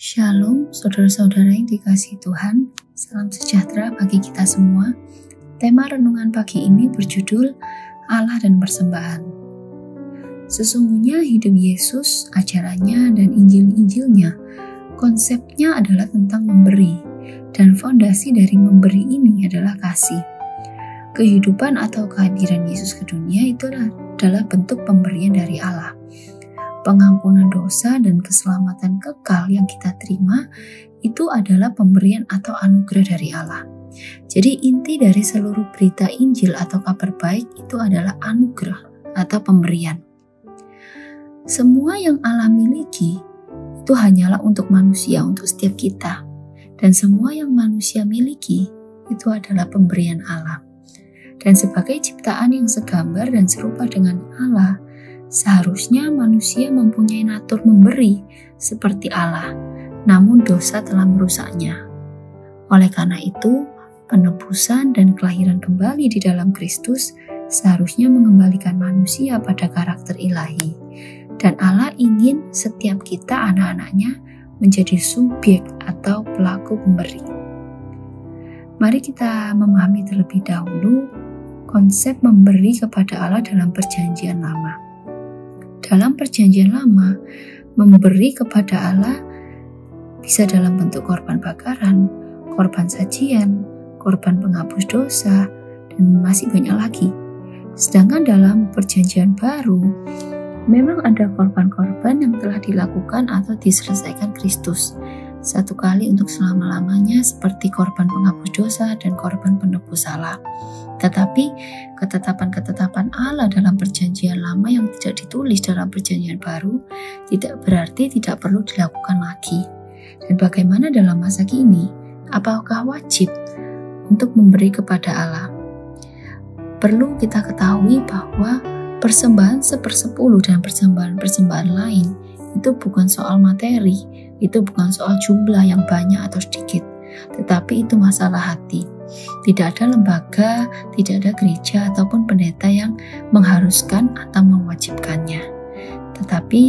Shalom, saudara-saudara yang dikasihi Tuhan. Salam sejahtera bagi kita semua. Tema renungan pagi ini berjudul Allah dan Persembahan. Sesungguhnya hidup Yesus, ajarannya dan Injil-Injilnya, konsepnya adalah tentang memberi, dan fondasi dari memberi ini adalah kasih. Kehidupan atau kehadiran Yesus ke dunia itu adalah bentuk pemberian dari Allah. Pengampunan dosa dan keselamatan kekal yang kita terima itu adalah pemberian atau anugerah dari Allah. Jadi inti dari seluruh berita Injil atau kabar baik itu adalah anugerah atau pemberian. Semua yang Allah miliki itu hanyalah untuk manusia, untuk setiap kita. Dan semua yang manusia miliki itu adalah pemberian Allah. Dan sebagai ciptaan yang segambar dan serupa dengan Allah, seharusnya manusia mempunyai natur memberi seperti Allah, namun dosa telah merusaknya. Oleh karena itu, penebusan dan kelahiran kembali di dalam Kristus seharusnya mengembalikan manusia pada karakter ilahi. Dan Allah ingin setiap kita anak-anaknya menjadi subjek atau pelaku pemberi. Mari kita memahami terlebih dahulu konsep memberi kepada Allah dalam Perjanjian Lama. Dalam Perjanjian Lama, memberi kepada Allah bisa dalam bentuk korban bakaran, korban sajian, korban penghapus dosa, dan masih banyak lagi. Sedangkan dalam Perjanjian Baru, memang ada korban-korban yang telah dilakukan atau diselesaikan Kristus satu kali untuk selama-lamanya, seperti korban penghapus dosa dan korban penebus salah. Tetapi ketetapan-ketetapan Allah dalam Perjanjian Lama yang tidak ditulis dalam Perjanjian Baru tidak berarti tidak perlu dilakukan lagi. Dan bagaimana dalam masa kini? Apakah wajib untuk memberi kepada Allah? Perlu kita ketahui bahwa persembahan 1/10 dan persembahan-persembahan lain itu bukan soal materi, itu bukan soal jumlah yang banyak atau sedikit, tetapi itu masalah hati. Tidak ada lembaga, tidak ada gereja ataupun pendeta yang mengharuskan atau mewajibkannya. Tetapi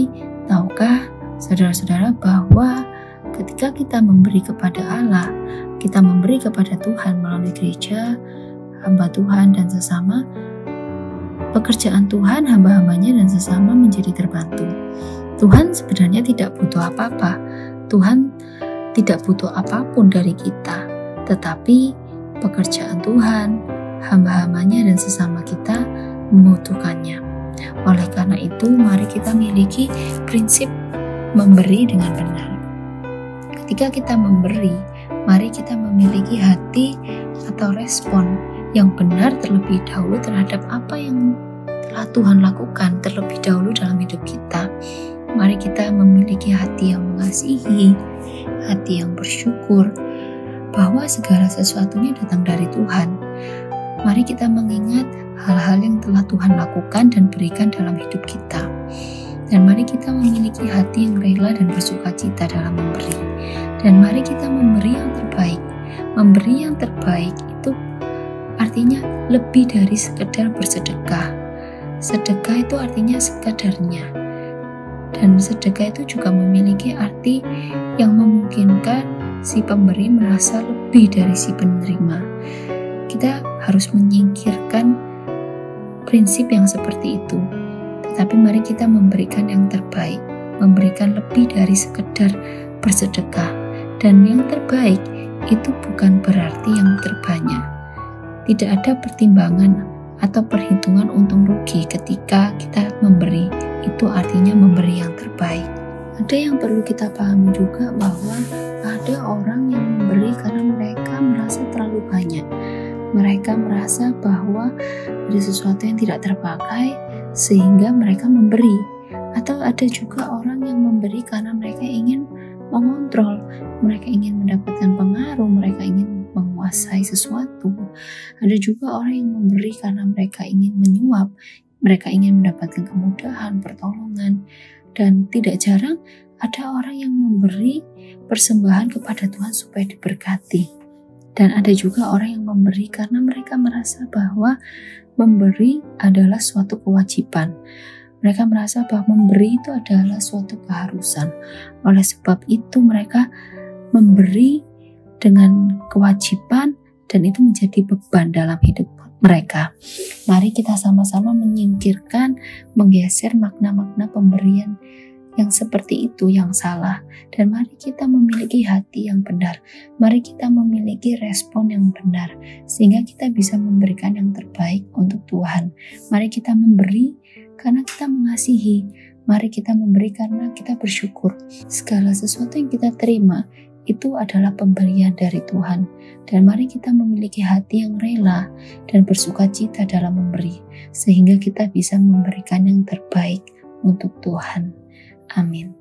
tahukah saudara-saudara bahwa ketika kita memberi kepada Allah, kita memberi kepada Tuhan melalui gereja, hamba Tuhan dan sesama, pekerjaan Tuhan, hamba-hambanya dan sesama menjadi terbantu. Tuhan sebenarnya tidak butuh apa-apa. Tuhan tidak butuh apapun dari kita, tetapi pekerjaan Tuhan, hamba-hambanya dan sesama kita membutuhkannya. Oleh karena itu, mari kita miliki prinsip memberi dengan benar. Ketika kita memberi, mari kita memiliki hati atau respon yang benar terlebih dahulu terhadap apa yang telah Tuhan lakukan terlebih dahulu dalam hidup kita. Mari kita memiliki hati yang mengasihi, hati yang bersyukur, bahwa segala sesuatunya datang dari Tuhan. Mari kita mengingat hal-hal yang telah Tuhan lakukan dan berikan dalam hidup kita. Dan mari kita memiliki hati yang rela dan bersukacita dalam memberi. Dan mari kita memberi yang terbaik. Memberi yang terbaik itu artinya lebih dari sekedar bersedekah. Sedekah itu artinya sekadarnya. Dan sedekah itu juga memiliki arti yang memungkinkan si pemberi merasa lebih dari si penerima. Kita harus menyingkirkan prinsip yang seperti itu. Tetapi mari kita memberikan yang terbaik, memberikan lebih dari sekedar bersedekah. Dan yang terbaik itu bukan berarti yang terbanyak. Tidak ada pertimbangan atau perhitungan untung rugi ketika kita memberi. Itu artinya memberi yang terbaik. Ada yang perlu kita pahami juga bahwa ada orang yang memberi karena mereka merasa terlalu banyak. Mereka merasa bahwa ada sesuatu yang tidak terpakai sehingga mereka memberi. Atau ada juga orang yang memberi karena mereka ingin mengontrol, mereka ingin mendapatkan pengaruh, mereka ingin menguasai sesuatu. Ada juga orang yang memberi karena mereka ingin menyuap, mereka ingin mendapatkan kemudahan, pertolongan. Dan tidak jarang ada orang yang memberi persembahan kepada Tuhan supaya diberkati. Dan ada juga orang yang memberi karena mereka merasa bahwa memberi adalah suatu kewajiban. Mereka merasa bahwa memberi itu adalah suatu keharusan. Oleh sebab itu mereka memberi dengan kewajiban dan itu menjadi beban dalam hidup mereka. Mari kita sama-sama menyingkirkan, menggeser makna-makna pemberian yang seperti itu yang salah, dan mari kita memiliki hati yang benar. Mari kita memiliki respon yang benar sehingga kita bisa memberikan yang terbaik untuk Tuhan. Mari kita memberi karena kita mengasihi. Mari kita memberi karena kita bersyukur. Segala sesuatu yang kita terima itu adalah pemberian dari Tuhan, dan mari kita memiliki hati yang rela dan bersukacita dalam memberi sehingga kita bisa memberikan yang terbaik untuk Tuhan. Amin.